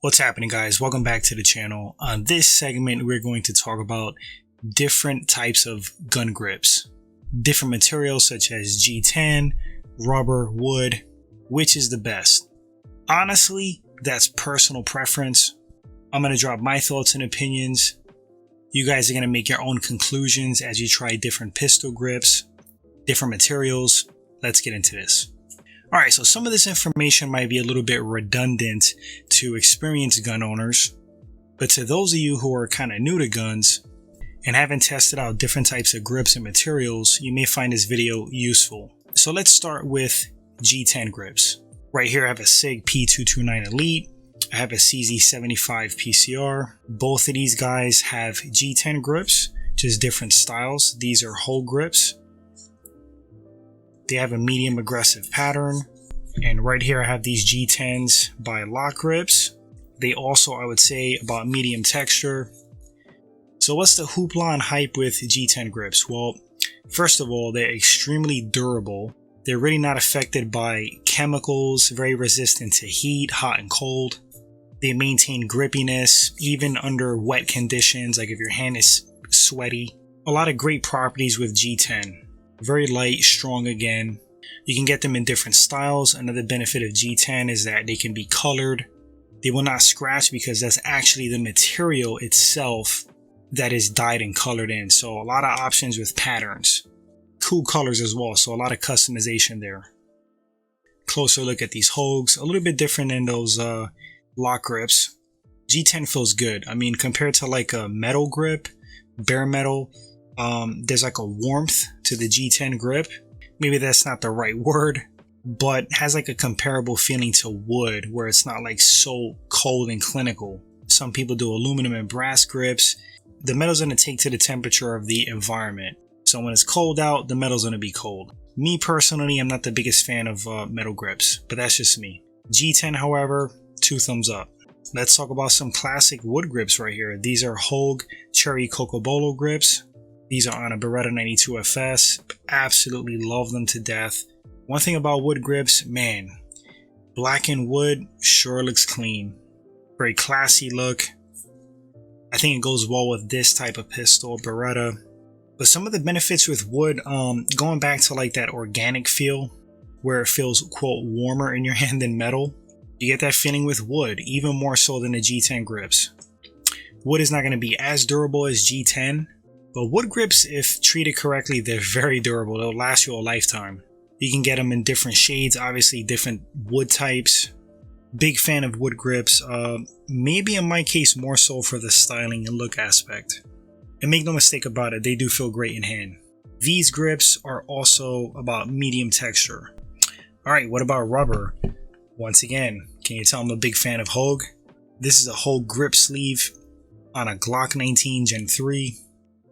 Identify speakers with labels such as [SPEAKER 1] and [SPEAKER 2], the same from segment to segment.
[SPEAKER 1] What's happening, guys? Welcome back to the channel. On this segment, we're going to talk about different types of gun grips, different materials such as G10, rubber, wood. Which is the best? Honestly, that's personal preference. I'm going to drop my thoughts and opinions. You guys are going to make your own conclusions as you try different pistol grips, different materials. Let's get into this. Alright, so some of this information might be a little bit redundant to experienced gun owners, but to those of you who are kind of new to guns and haven't tested out different types of grips and materials, you may find this video useful. So let's start with G10 grips. Right here I have a SIG P229 Elite, I have a CZ75 PCR. Both of these guys have G10 grips, just different styles. These are whole grips. They have a medium aggressive pattern. And right here I have these G10s by Lock Grips. They also, I would say, about medium texture. So what's the hoopla and hype with G10 grips? Well, first of all, they're extremely durable. They're really not affected by chemicals, very resistant to heat, hot and cold. They maintain grippiness even under wet conditions, like if your hand is sweaty. A lot of great properties with G10. Very light, strong again. You can get them in different styles. Another benefit of G10 is that they can be colored. They will not scratch because that's actually the material itself that is dyed and colored in. So a lot of options with patterns. Cool colors as well, so a lot of customization there. Closer look at these Hogues. A little bit different than those Lock Grips. G10 feels good. I mean, compared to like a metal grip, bare metal, there's like a warmth to the G10 grip. Maybe that's not the right word, but has like a comparable feeling to wood where it's not like so cold and clinical. Some people do aluminum and brass grips. The metal's going to take to the temperature of the environment. So when it's cold out, the metal's going to be cold. Me personally, I'm not the biggest fan of metal grips, but that's just me. G10, however, 2 thumbs up. Let's talk about some classic wood grips right here. These are Hogue Cherry Cocobolo grips. These are on a Beretta 92 FS. Absolutely love them to death. One thing about wood grips, man, black and wood sure looks clean. Very classy look. I think it goes well with this type of pistol, Beretta. But some of the benefits with wood, going back to like that organic feel, where it feels, quote, warmer in your hand than metal. You get that feeling with wood, even more so than the G10 grips. Wood is not going to be as durable as G10. But wood grips, if treated correctly, they're very durable. They'll last you a lifetime. You can get them in different shades, obviously different wood types. Big fan of wood grips. Maybe in my case more so for the styling and look aspect. And make no mistake about it, they do feel great in hand. These grips are also about medium texture. Alright, what about rubber? Once again, can you tell I'm a big fan of Hogue? This is a Hogue grip sleeve on a Glock 19 Gen 3.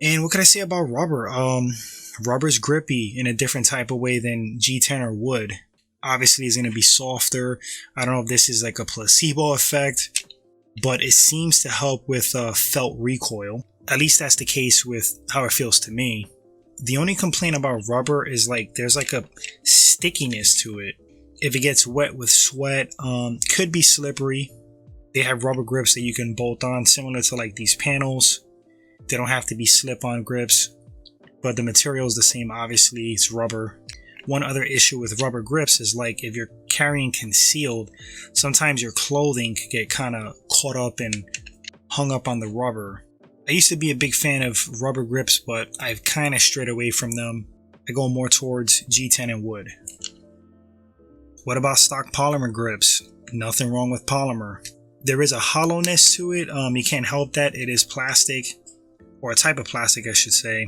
[SPEAKER 1] And what can I say about rubber? Rubber's grippy in a different type of way than G10 or wood. Obviously it's going to be softer. I don't know if this is like a placebo effect, but it seems to help with felt recoil. At least that's the case with how it feels to me. The only complaint about rubber is like there's like a stickiness to it. If it gets wet with sweat, could be slippery. They have rubber grips that you can bolt on, similar to like these panels. They don't have to be slip-on grips, but the material is the same. Obviously, it's rubber. One other issue with rubber grips is like if you're carrying concealed, sometimes your clothing could get kind of caught up and hung up on the rubber. I used to be a big fan of rubber grips, but I've kind of strayed away from them. I go more towards G10 and wood. What about stock polymer grips? Nothing wrong with polymer. There is a hollowness to it. You can't help that. It is plastic. Or a type of plastic, I should say.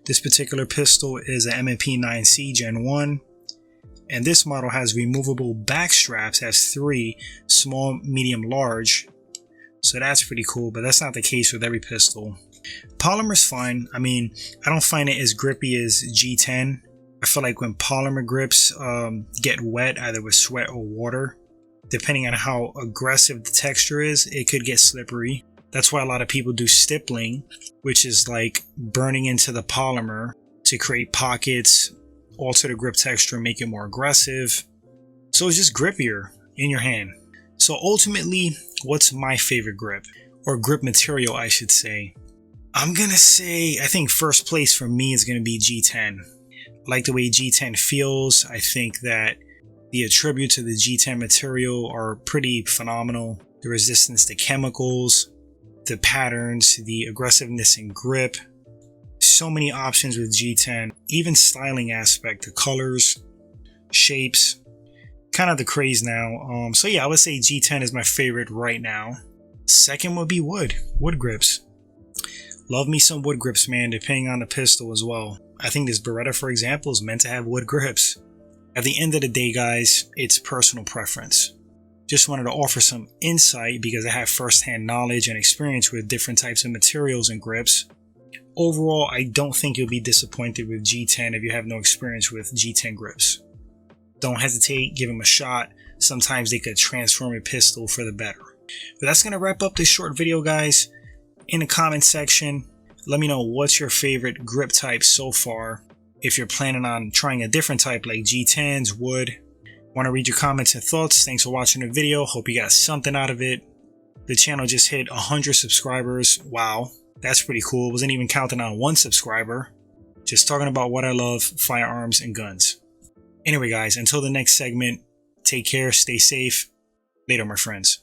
[SPEAKER 1] This particular pistol is an M&P 9C Gen 1. And this model has removable back straps, has 3, small, medium, large. So that's pretty cool, but that's not the case with every pistol. Polymer's fine. I mean, I don't find it as grippy as G10. I feel like when polymer grips get wet, either with sweat or water, depending on how aggressive the texture is, it could get slippery. That's why a lot of people do stippling, which is like burning into the polymer to create pockets, alter the grip texture, make it more aggressive. So it's just grippier in your hand. So ultimately, what's my favorite grip? Or grip material, I should say. I'm gonna say, I think first place for me is gonna be G10. I like the way G10 feels. I think that the attributes of the G10 material are pretty phenomenal. The resistance to chemicals, the patterns, the aggressiveness in grip. So many options with G10. Even styling aspect, the colors, shapes. Kind of the craze now. So yeah, I would say G10 is my favorite right now. Second would be wood grips. Love me some wood grips, man, depending on the pistol as well. I think this Beretta, for example, is meant to have wood grips. At the end of the day, guys, it's personal preference. Just wanted to offer some insight because I have firsthand knowledge and experience with different types of materials and grips. Overall, I don't think you'll be disappointed with G10 if you have no experience with G10 grips. Don't hesitate, give them a shot. Sometimes they could transform a pistol for the better. But that's going to wrap up this short video, guys. In the comment section, let me know what's your favorite grip type so far. If you're planning on trying a different type like G10s, wood. Want to read your comments and thoughts. Thanks for watching the video. Hope you got something out of it. The channel just hit 100 subscribers. Wow, that's pretty cool. Wasn't even counting on 1 subscriber. Just talking about what I love, firearms and guns. Anyway, guys, until the next segment, take care, stay safe. Later, my friends.